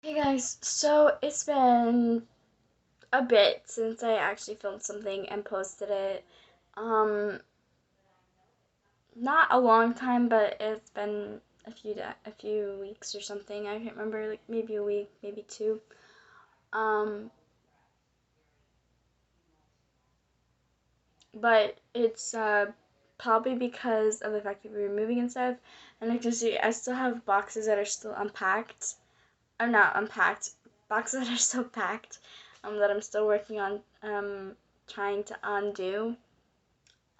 Hey guys, so it's been a bit since I actually filmed something and posted it. Um, Not a long time, but it's been a few weeks or something. I can't remember, like maybe a week, maybe two. Um, but it's probably because of the fact that we were moving and stuff. And I can see I still have boxes that are still unpacked. Or not unpacked, boxes that are still packed. That I'm still working on trying to undo.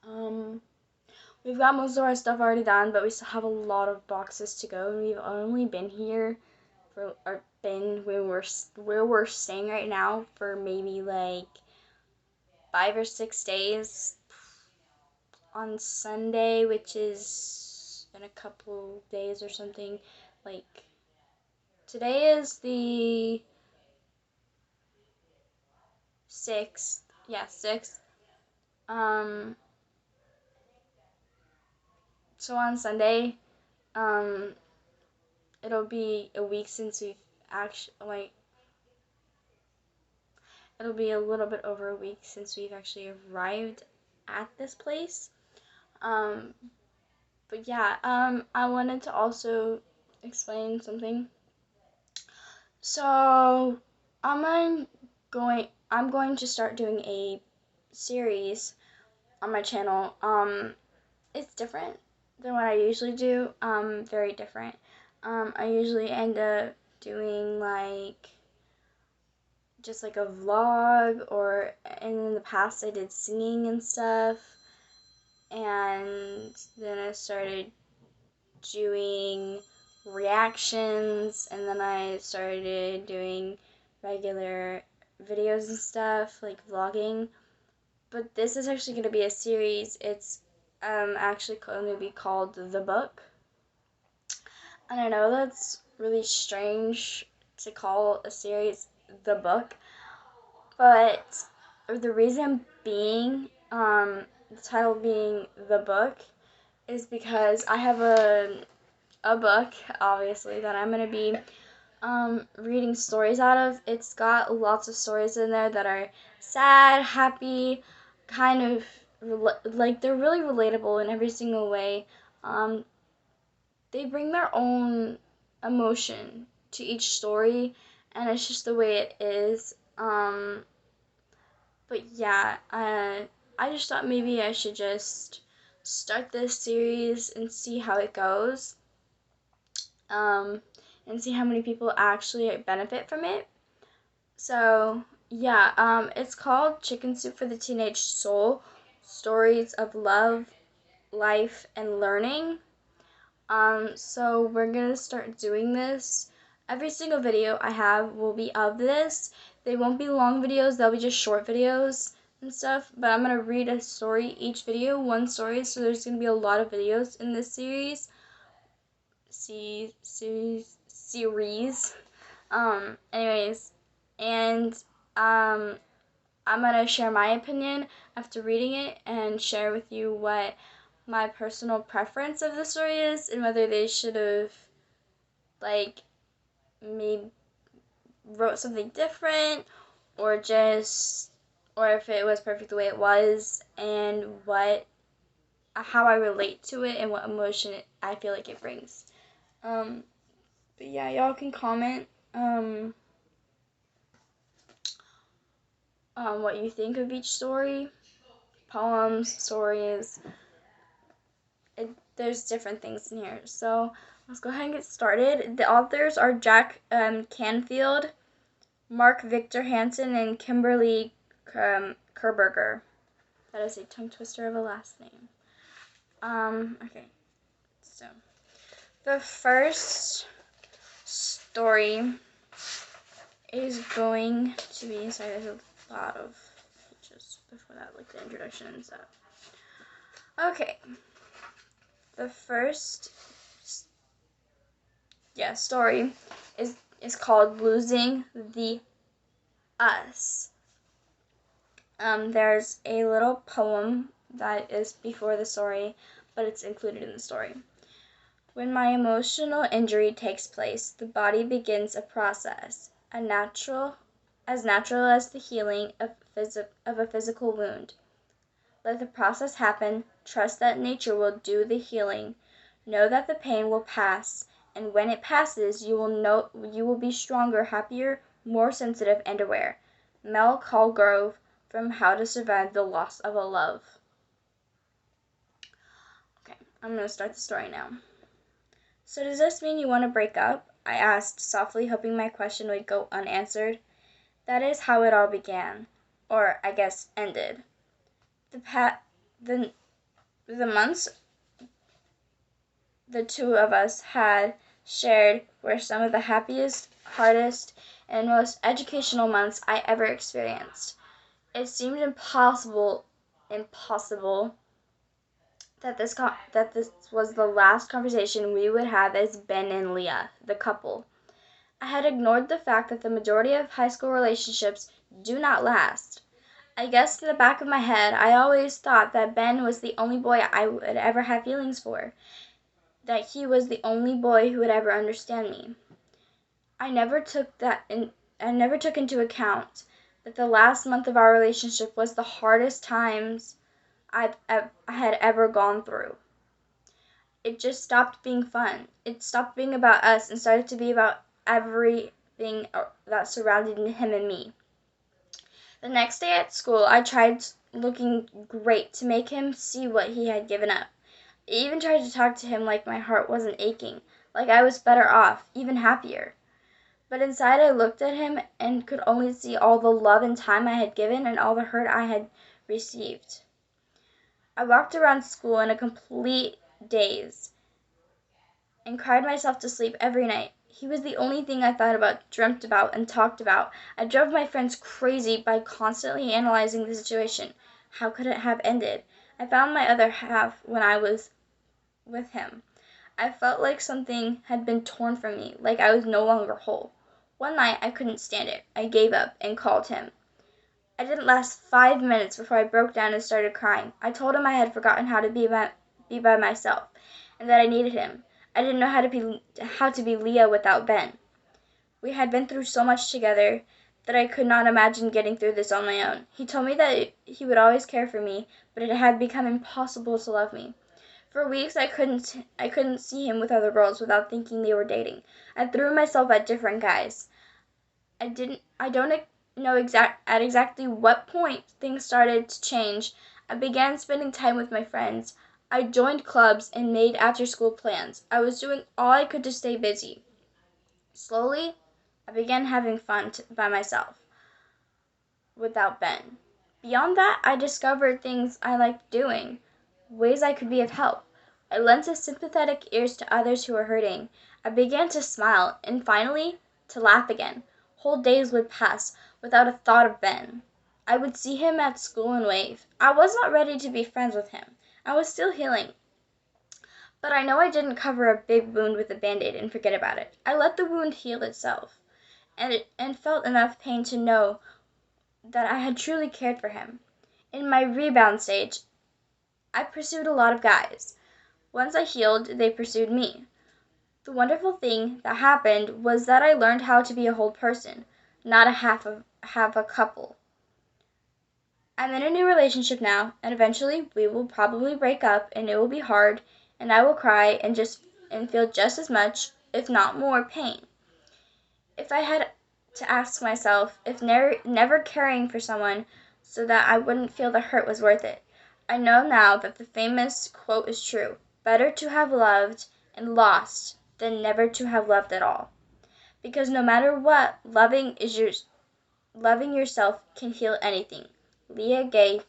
Um, we've got most of our stuff already done, but we still have a lot of boxes to go, and we've only been here for, or been where we're staying right now for maybe like 5 or 6 days. On Sunday, which is in a couple days or something, like today is the 6th. Yeah, 6th. Um, so on Sunday, um, it'll be a week since we've actually, like, it'll be a little bit over a week since we've actually arrived at this place. Um, but yeah, I wanted to also explain something. So, I'm going to start doing a series on my channel. It's different than what I usually do. Very different. I usually end up doing like just like a vlog, or and in the past I did singing and stuff, and then I started doing reactions, and then I started doing regular videos and stuff like vlogging. But this is actually going to be a series. It's actually going to be called The Book. And I know that's really strange to call a series The Book, but the reason being, the title being The Book, is because I have a book, obviously, that I'm gonna be reading stories out of. It's got lots of stories in there that are sad, happy, kind of like they're really relatable in every single way. Um, they bring their own emotion to each story, and it's just the way it is. But yeah, I just thought maybe I should just start this series and see how it goes, um, and see how many people actually benefit from it. So yeah, it's called Chicken Soup for the Teenage Soul: Stories of Love, Life, and Learning. So we're gonna start doing this. Every single video I have will be of this. They won't be long videos, they'll be just short videos and stuff, but I'm gonna read a story each video, one story, so there's gonna be a lot of videos in this series. Series. Anyways, and um, I'm gonna share my opinion after reading it and share with you what my personal preference of the story is, and whether they should have like maybe wrote something different, or just, or if it was perfect the way it was, and what how I relate to it and what emotion I feel like it brings. Um, but yeah, y'all can comment what you think of each story, poems, stories. There's different things in here. So let's go ahead and get started. The authors are Jack Canfield, Mark Victor Hansen, and Kimberly Kerberger. That is a tongue twister of a last name. Okay, so the first story is going to be, sorry, there's a lot of pages before that, like the introduction and stuff. Okay, the first story is called Losing the Us. There's a little poem that is before the story, but it's included in the story. When my emotional injury takes place, the body begins a process, as natural as the healing of a physical wound. Let the process happen, trust that nature will do the healing, know that the pain will pass, and when it passes, you will be stronger, happier, more sensitive and aware. Mel Colgrove, from How to Survive the Loss of a Love. Okay, I'm going to start the story now. So does this mean you want to break up? I asked softly, hoping my question would go unanswered. That is how it all began, or I guess ended. The months the two of us had shared were some of the happiest, hardest, and most educational months I ever experienced. It seemed impossible that this was the last conversation we would have as Ben and Leah, the couple. I had ignored the fact that the majority of high school relationships do not last. I guess in the back of my head, I always thought that Ben was the only boy I would ever have feelings for, that he was the only boy who would ever understand me. I never took into account that the last month of our relationship was the hardest times I had ever gone through. It just stopped being fun. It stopped being about us and started to be about everything that surrounded him and me. The next day at school, I tried looking great to make him see what he had given up. I even tried to talk to him like my heart wasn't aching, like I was better off, even happier. But inside I looked at him and could only see all the love and time I had given and all the hurt I had received. I walked around school in a complete daze and cried myself to sleep every night. He was the only thing I thought about, dreamt about, and talked about. I drove my friends crazy by constantly analyzing the situation. How could it have ended? I found my other half when I was with him. I felt like something had been torn from me, like I was no longer whole. One night I couldn't stand it. I gave up and called him. I didn't last 5 minutes before I broke down and started crying. I told him I had forgotten how to be by myself and that I needed him. I didn't know how to be Leah without Ben. We had been through so much together that I could not imagine getting through this on my own. He told me that he would always care for me, but it had become impossible to love me. For weeks I couldn't see him with other girls without thinking they were dating. I threw myself at different guys. I don't know exactly what point things started to change. I began spending time with my friends. I joined clubs and made after-school plans. I was doing all I could to stay busy. Slowly, I began having fun by myself, without Ben. Beyond that, I discovered things I liked doing, ways I could be of help. I lent a sympathetic ears to others who were hurting. I began to smile, and finally, to laugh again. Whole days would pass without a thought of Ben. I would see him at school and wave. I was not ready to be friends with him. I was still healing. But I know I didn't cover a big wound with a Band-Aid and forget about it. I let the wound heal itself, and felt enough pain to know that I had truly cared for him. In my rebound stage, I pursued a lot of guys. Once I healed, they pursued me. The wonderful thing that happened was that I learned how to be a whole person, not a half a couple. I'm in a new relationship now, and eventually we will probably break up, and it will be hard, and I will cry and feel just as much, if not more, pain. If I had to ask myself if never caring for someone so that I wouldn't feel the hurt was worth it, I know now that the famous quote is true. Better to have loved and lost than never to have loved at all. Because no matter what, loving yourself can heal anything. Leah Gay,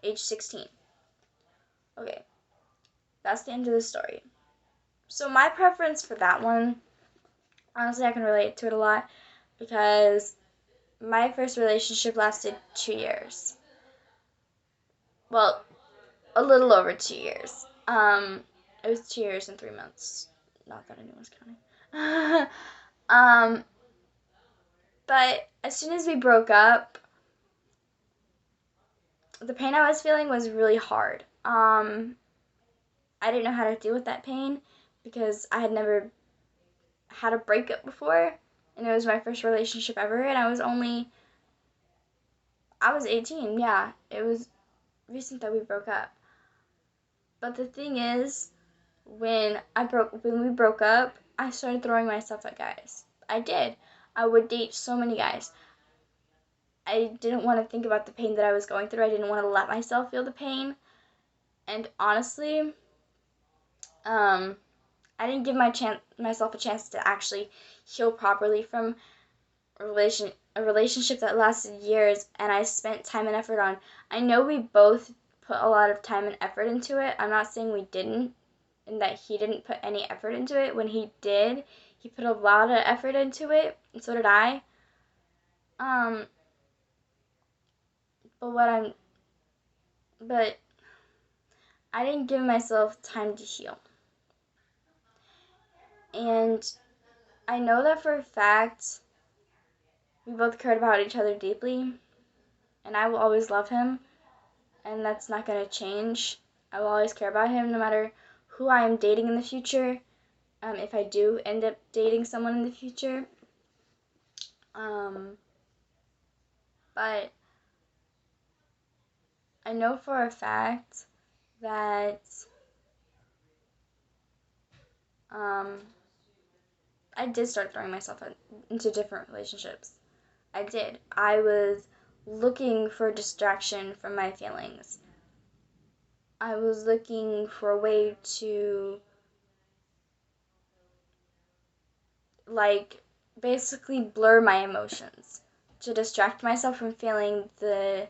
age 16. Okay, that's the end of the story. So my preference for that one, honestly, I can relate to it a lot because my first relationship lasted 2 years. Well, a little over 2 years. It was 2 years and 3 months. Not that anyone's counting. um, but as soon as we broke up, the pain I was feeling was really hard. I didn't know how to deal with that pain because I had never had a breakup before, and it was my first relationship ever, and I was 18, yeah. It was recent that we broke up. But the thing is, when we broke up, I started throwing myself at guys. I did. I would date so many guys. I didn't want to think about the pain that I was going through. I didn't want to let myself feel the pain. And honestly, um, I didn't give myself a chance to actually heal properly from a relationship that lasted years, and I spent time and effort on. I know we both put a lot of time and effort into it. I'm not saying we didn't, and that he didn't put any effort into it. When he did, he put a lot of effort into it, and so did I. Um, but what I'm, but I didn't give myself time to heal. And I know that for a fact we both cared about each other deeply, and I will always love him, and that's not going to change. I will always care about him no matter who I am dating in the future, if I do end up dating someone in the future. Um, but I know for a fact that um, I did start throwing myself into different relationships. I did. I was looking for distraction from my feelings. I was looking for a way to, like, basically blur my emotions, to distract myself from feeling the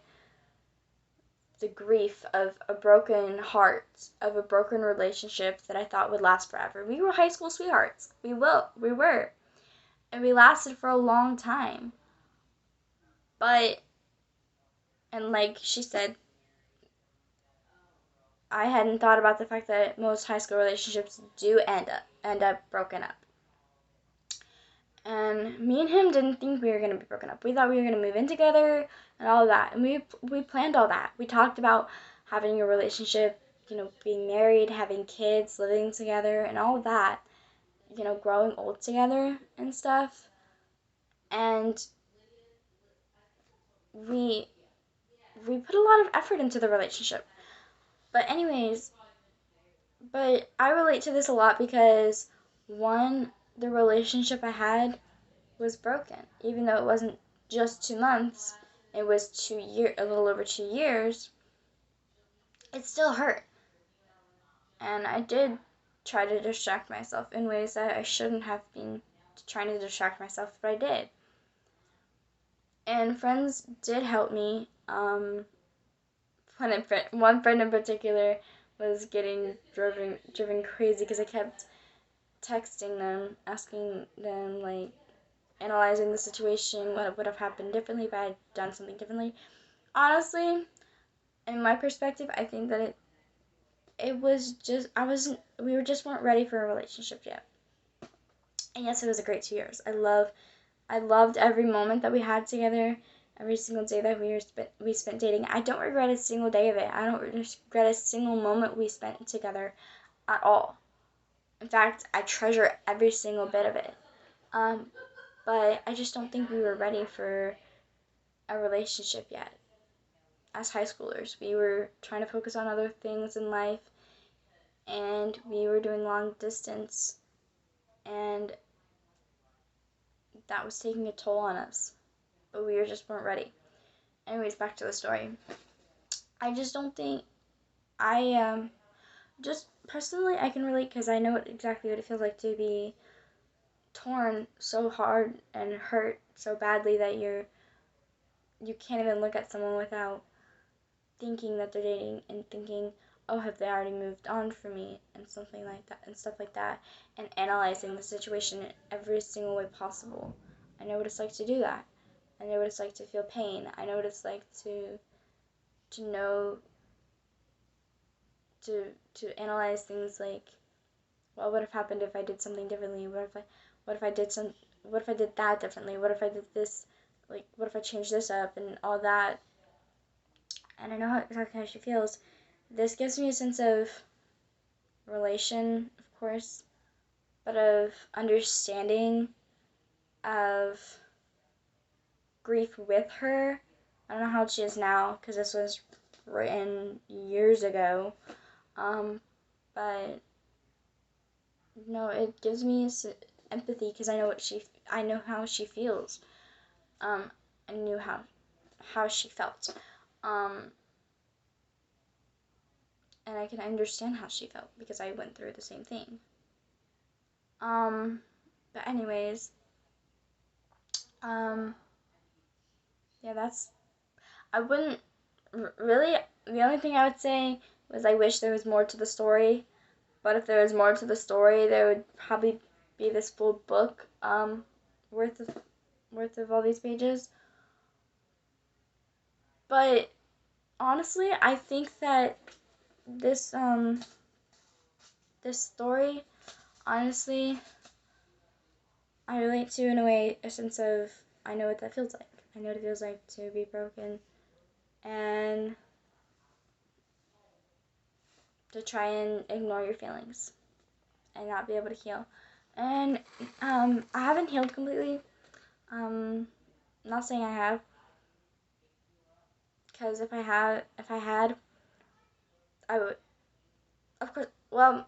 grief of a broken heart, of a broken relationship that I thought would last forever. We were high school sweethearts. We were. And we lasted for a long time. But, and like she said, I hadn't thought about the fact that most high school relationships do end up broken up. And me and him didn't think we were going to be broken up. We thought we were going to move in together and all of that. And we planned all that. We talked about having a relationship, being married, having kids, living together, and all of that. Growing old together and stuff. And we we put a lot of effort into the relationship. But anyways, I relate to this a lot because one, the relationship I had was broken. Even though it wasn't just 2 months, it was a little over 2 years, it still hurt. And I did try to distract myself in ways that I shouldn't have been trying to distract myself, but I did. And friends did help me. One friend in particular was getting driven crazy because I kept texting them, asking them, like, analyzing the situation, what would have happened differently if I had done something differently. Honestly, in my perspective, I think that it was just we weren't ready for a relationship yet. And yes, it was a great 2 years. I loved every moment that we had together, every single day that we spent dating. I don't regret a single day of it. I don't regret a single moment we spent together at all. In fact, I treasure every single bit of it. But I just don't think we were ready for a relationship yet. As high schoolers, we were trying to focus on other things in life, and we were doing long distance, and that was taking a toll on us. But we just weren't ready. Anyways, back to the story. I just don't think just personally I can relate because I know exactly what it feels like to be torn so hard and hurt so badly that you can't even look at someone without thinking that they're dating and thinking, oh, have they already moved on from me, and something like that and stuff like that, and analyzing the situation in every single way possible. I know what it's like to do that. I know what it's like to feel pain. I know what it's like to know to analyze things like, what would have happened if I did something differently? What if I did that differently? What if I did this, like, what if I changed this up and all that? And I know exactly how she feels. This gives me a sense of relation, of course, but of understanding of grief with her. I don't know how old she is now because this was written years ago. But no, it gives me empathy because I know how she feels. I knew how she felt. Um, and I can understand how she felt because I went through the same thing. But anyways, um, yeah, I wouldn't really. The only thing I would say was I wish there was more to the story. But if there was more to the story, there would probably be this full book worth of all these pages. But honestly, I think that this this story, honestly, I relate to in a way, a sense of I know what that feels like. I know what it feels like to be broken and to try and ignore your feelings and not be able to heal. And I haven't healed completely. I'm not saying I have, because if I had, I would, of course. Well,